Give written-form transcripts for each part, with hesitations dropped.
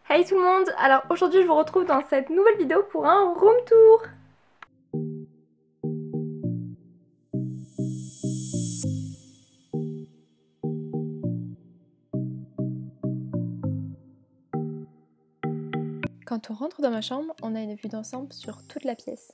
Hey tout le monde! Alors aujourd'hui je vous retrouve dans cette nouvelle vidéo pour un room tour! Quand on rentre dans ma chambre, on a une vue d'ensemble sur toute la pièce.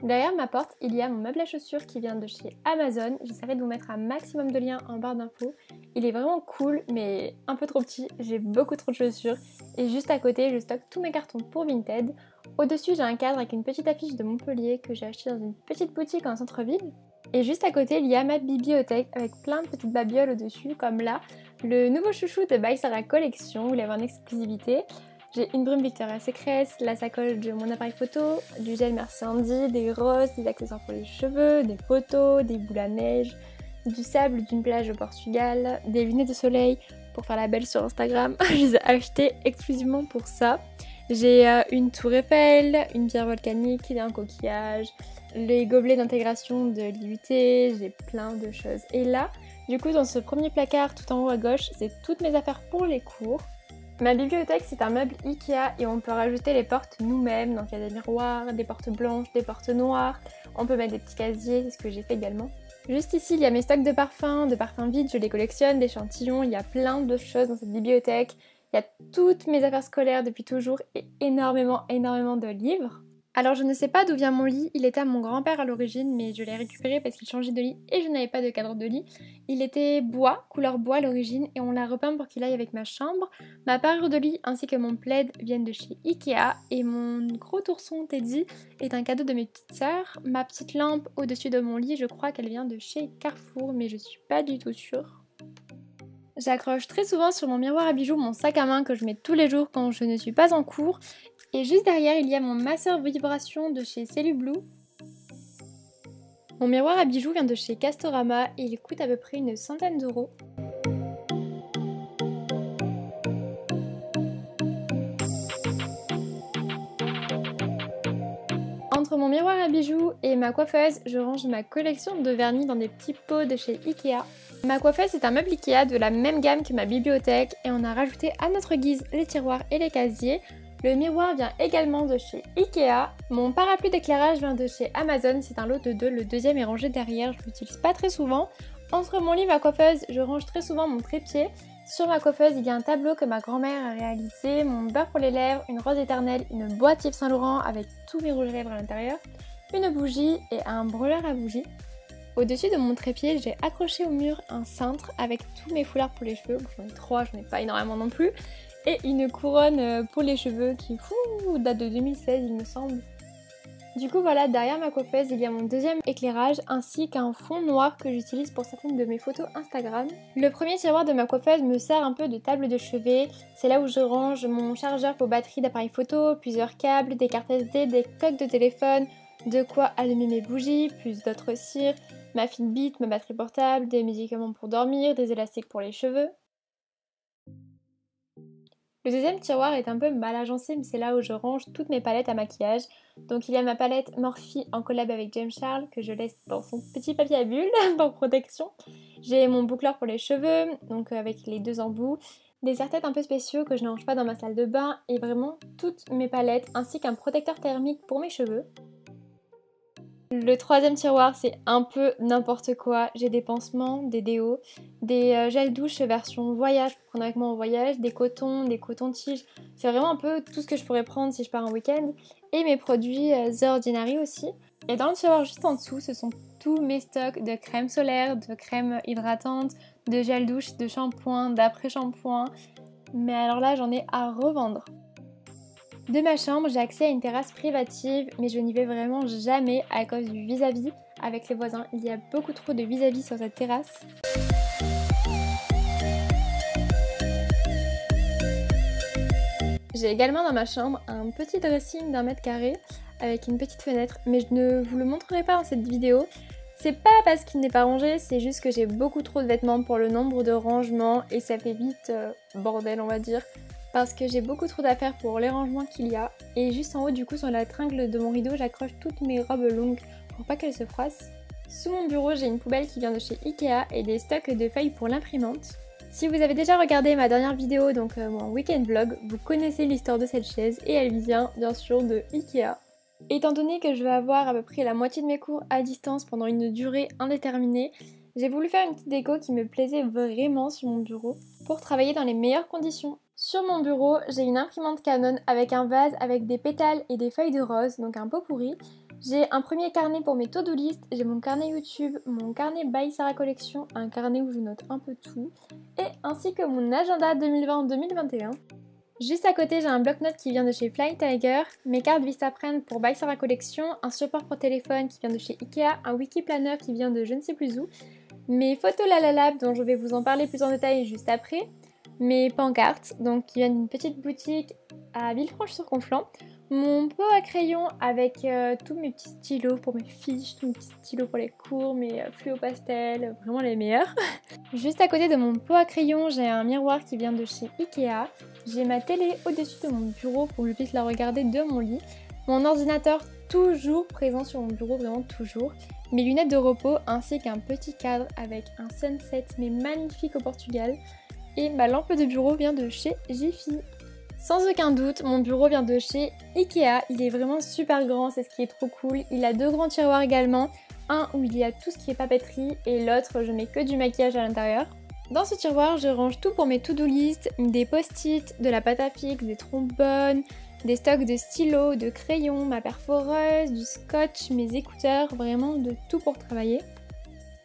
Derrière ma porte, il y a mon meuble à chaussures qui vient de chez Amazon. J'essaierai de vous mettre un maximum de liens en barre d'infos. Il est vraiment cool, mais un peu trop petit. J'ai beaucoup trop de chaussures. Et juste à côté, je stocke tous mes cartons pour Vinted. Au-dessus, j'ai un cadre avec une petite affiche de Montpellier que j'ai acheté dans une petite boutique en centre-ville. Et juste à côté, il y a ma bibliothèque avec plein de petites babioles au-dessus, comme là, le nouveau chouchou de By Sarah Collection, où il y avait en exclusivité. J'ai une brume Victoria's Secret, la sacoche de mon appareil photo, du gel Merci Andy, des roses, des accessoires pour les cheveux, des photos, des boules à neige, du sable d'une plage au Portugal, des lunettes de soleil pour faire la belle sur Instagram. Je les ai achetées exclusivement pour ça. J'ai une tour Eiffel, une pierre volcanique, un coquillage, les gobelets d'intégration de l'IUT, j'ai plein de choses. Et là, du coup, dans ce premier placard tout en haut à gauche, c'est toutes mes affaires pour les cours. Ma bibliothèque, c'est un meuble Ikea et on peut rajouter les portes nous-mêmes, donc il y a des miroirs, des portes blanches, des portes noires, on peut mettre des petits casiers, c'est ce que j'ai fait également. Juste ici, il y a mes stocks de parfums vides, je les collectionne, d'échantillons, il y a plein de choses dans cette bibliothèque. Il y a toutes mes affaires scolaires depuis toujours et énormément de livres. Alors je ne sais pas d'où vient mon lit, il était à mon grand-père à l'origine mais je l'ai récupéré parce qu'il changeait de lit et je n'avais pas de cadre de lit. Il était bois, couleur bois à l'origine et on l'a repeint pour qu'il aille avec ma chambre. Ma parure de lit ainsi que mon plaid viennent de chez Ikea et mon gros ourson Teddy est un cadeau de mes petites sœurs. Ma petite lampe au-dessus de mon lit, je crois qu'elle vient de chez Carrefour mais je suis pas du tout sûre. J'accroche très souvent sur mon miroir à bijoux mon sac à main que je mets tous les jours quand je ne suis pas en cours. Et juste derrière, il y a mon masseur vibration de chez Cellublue. Mon miroir à bijoux vient de chez Castorama et il coûte à peu près une centaine d'euros. Entre mon miroir à bijoux et ma coiffeuse, je range ma collection de vernis dans des petits pots de chez Ikea. Ma coiffeuse est un meuble Ikea de la même gamme que ma bibliothèque et on a rajouté à notre guise les tiroirs et les casiers. Le miroir vient également de chez Ikea. Mon parapluie d'éclairage vient de chez Amazon, c'est un lot de 2, le deuxième est rangé derrière, je l'utilise pas très souvent. Entre mon lit et ma coiffeuse, je range très souvent mon trépied. Sur ma coiffeuse, il y a un tableau que ma grand-mère a réalisé, mon beurre pour les lèvres, une rose éternelle, une boîte Yves Saint Laurent avec tous mes rouges à lèvres à l'intérieur, une bougie et un brûleur à bougie. Au-dessus de mon trépied, j'ai accroché au mur un cintre avec tous mes foulards pour les cheveux. J'en ai 3, j'en ai pas énormément non plus. Et une couronne pour les cheveux qui date de 2016 il me semble. Du coup voilà, derrière ma coiffeuse il y a mon deuxième éclairage ainsi qu'un fond noir que j'utilise pour certaines de mes photos Instagram. Le premier tiroir de ma coiffeuse me sert un peu de table de chevet. C'est là où je range mon chargeur pour batterie d'appareil photo, plusieurs câbles, des cartes SD, des coques de téléphone, de quoi allumer mes bougies, plus d'autres cires, ma Fitbit, ma batterie portable, des médicaments pour dormir, des élastiques pour les cheveux. Le deuxième tiroir est un peu mal agencé mais c'est là où je range toutes mes palettes à maquillage. Donc il y a ma palette Morphe en collab avec James Charles que je laisse dans son petit papier à bulles pour protection. J'ai mon boucleur pour les cheveux, donc avec les 2 embouts. Des serre-têtes un peu spéciaux que je ne range pas dans ma salle de bain et vraiment toutes mes palettes ainsi qu'un protecteur thermique pour mes cheveux. Le troisième tiroir c'est un peu n'importe quoi, j'ai des pansements, des déos, des gels douche version voyage pour prendre avec moi en voyage, des cotons-tiges, c'est vraiment un peu tout ce que je pourrais prendre si je pars en week-end, et mes produits The Ordinary aussi. Et dans le tiroir juste en dessous, ce sont tous mes stocks de crème solaire, de crème hydratante, de gel douche, de shampoing, d'après-shampoing, mais alors là j'en ai à revendre. De ma chambre, j'ai accès à une terrasse privative, mais je n'y vais vraiment jamais à cause du vis-à-vis avec les voisins. Il y a beaucoup trop de vis-à-vis sur cette terrasse. J'ai également dans ma chambre un petit dressing d'1 mètre carré avec une petite fenêtre, mais je ne vous le montrerai pas dans cette vidéo. C'est pas parce qu'il n'est pas rangé, c'est juste que j'ai beaucoup trop de vêtements pour le nombre de rangements et ça fait vite bordel on va dire. Parce que j'ai beaucoup trop d'affaires pour les rangements qu'il y a. Et juste en haut du coup sur la tringle de mon rideau, j'accroche toutes mes robes longues pour pas qu'elles se froissent. Sous mon bureau, j'ai une poubelle qui vient de chez Ikea et des stocks de feuilles pour l'imprimante. Si vous avez déjà regardé ma dernière vidéo, donc mon week-end vlog, vous connaissez l'histoire de cette chaise et elle vient bien sûr de Ikea. Étant donné que je vais avoir à peu près la moitié de mes cours à distance pendant une durée indéterminée, j'ai voulu faire une petite déco qui me plaisait vraiment sur mon bureau pour travailler dans les meilleures conditions. Sur mon bureau, j'ai une imprimante Canon avec un vase avec des pétales et des feuilles de rose, donc un pot pourri. J'ai un premier carnet pour mes to-do list, j'ai mon carnet YouTube, mon carnet By Sarah Collection, un carnet où je note un peu tout, et ainsi que mon agenda 2020-2021. Juste à côté, j'ai un bloc-notes qui vient de chez Flying Tiger, mes cartes Vistaprint pour By Sarah Collection, un support pour téléphone qui vient de chez Ikea, un wiki planner qui vient de je ne sais plus où, mes photos Lalalab dont je vais vous en parler plus en détail juste après, mes pancartes donc qui viennent d'une petite boutique à Villefranche-sur-Conflans, mon pot à crayon avec tous mes petits stylos pour mes fiches, tous mes petits stylos pour les cours, mes fluos pastels, vraiment les meilleurs. Juste à côté de mon pot à crayon, j'ai un miroir qui vient de chez Ikea. J'ai ma télé au-dessus de mon bureau pour que je puisse la regarder de mon lit. Mon ordinateur toujours présent sur mon bureau, vraiment toujours. Mes lunettes de repos ainsi qu'un petit cadre avec un sunset mais magnifique au Portugal. Et ma lampe de bureau vient de chez Jiffy. Sans aucun doute, mon bureau vient de chez Ikea. Il est vraiment super grand, c'est ce qui est trop cool. Il a 2 grands tiroirs également. Un où il y a tout ce qui est papeterie et l'autre, je mets que du maquillage à l'intérieur. Dans ce tiroir, je range tout pour mes to-do list, des post-it, de la pâte à fixe, des trombones, des stocks de stylos, de crayons, ma perforeuse, du scotch, mes écouteurs, vraiment de tout pour travailler.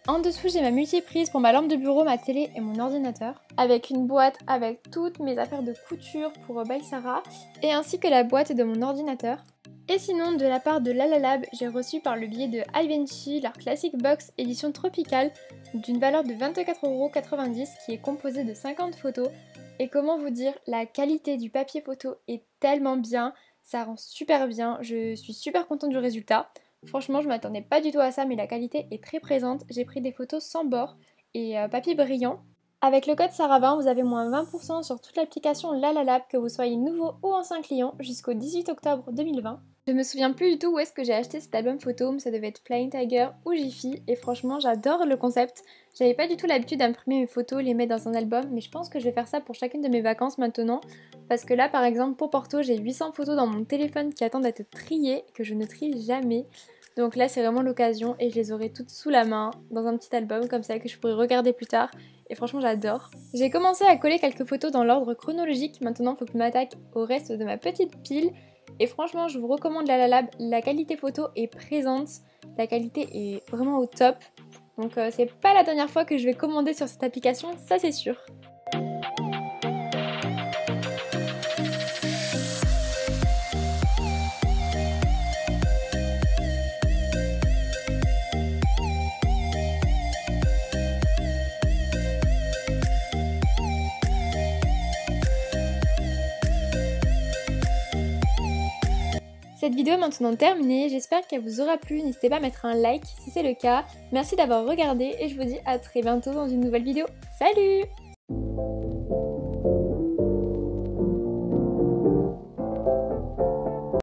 En dessous, j'ai ma multiprise pour ma lampe de bureau, ma télé et mon ordinateur, avec une boîte avec toutes mes affaires de couture pour By Sarah, et ainsi que la boîte de mon ordinateur. Et sinon, de la part de Lalalab, j'ai reçu par le biais de Givenchy leur Classic Box édition tropicale d'une valeur de 24,90€ qui est composée de 50 photos. Et comment vous dire, la qualité du papier photo est tellement bien, ça rend super bien, je suis super contente du résultat. Franchement, je m'attendais pas du tout à ça, mais la qualité est très présente. J'ai pris des photos sans bord et papier brillant. Avec le code SARAH20, vous avez moins 20% sur toute l'application Lalalab, que vous soyez nouveau ou ancien client, jusqu'au 18 octobre 2020. Je me souviens plus du tout où est-ce que j'ai acheté cet album photo, mais ça devait être Flying Tiger ou Jiffy, et franchement j'adore le concept. J'avais pas du tout l'habitude d'imprimer mes photos, les mettre dans un album, mais je pense que je vais faire ça pour chacune de mes vacances maintenant, parce que là par exemple pour Porto, j'ai 800 photos dans mon téléphone qui attendent d'être triées, que je ne trie jamais. Donc là c'est vraiment l'occasion et je les aurai toutes sous la main, dans un petit album comme ça que je pourrai regarder plus tard. Et franchement j'adore. J'ai commencé à coller quelques photos dans l'ordre chronologique, maintenant il faut que je m'attaque au reste de ma petite pile. Et franchement je vous recommande Lalalab, la qualité photo est présente, la qualité est vraiment au top. Donc c'est pas la dernière fois que je vais commander sur cette application, ça c'est sûr. Cette vidéo est maintenant terminée, j'espère qu'elle vous aura plu, n'hésitez pas à mettre un like si c'est le cas. Merci d'avoir regardé et je vous dis à très bientôt dans une nouvelle vidéo. Salut!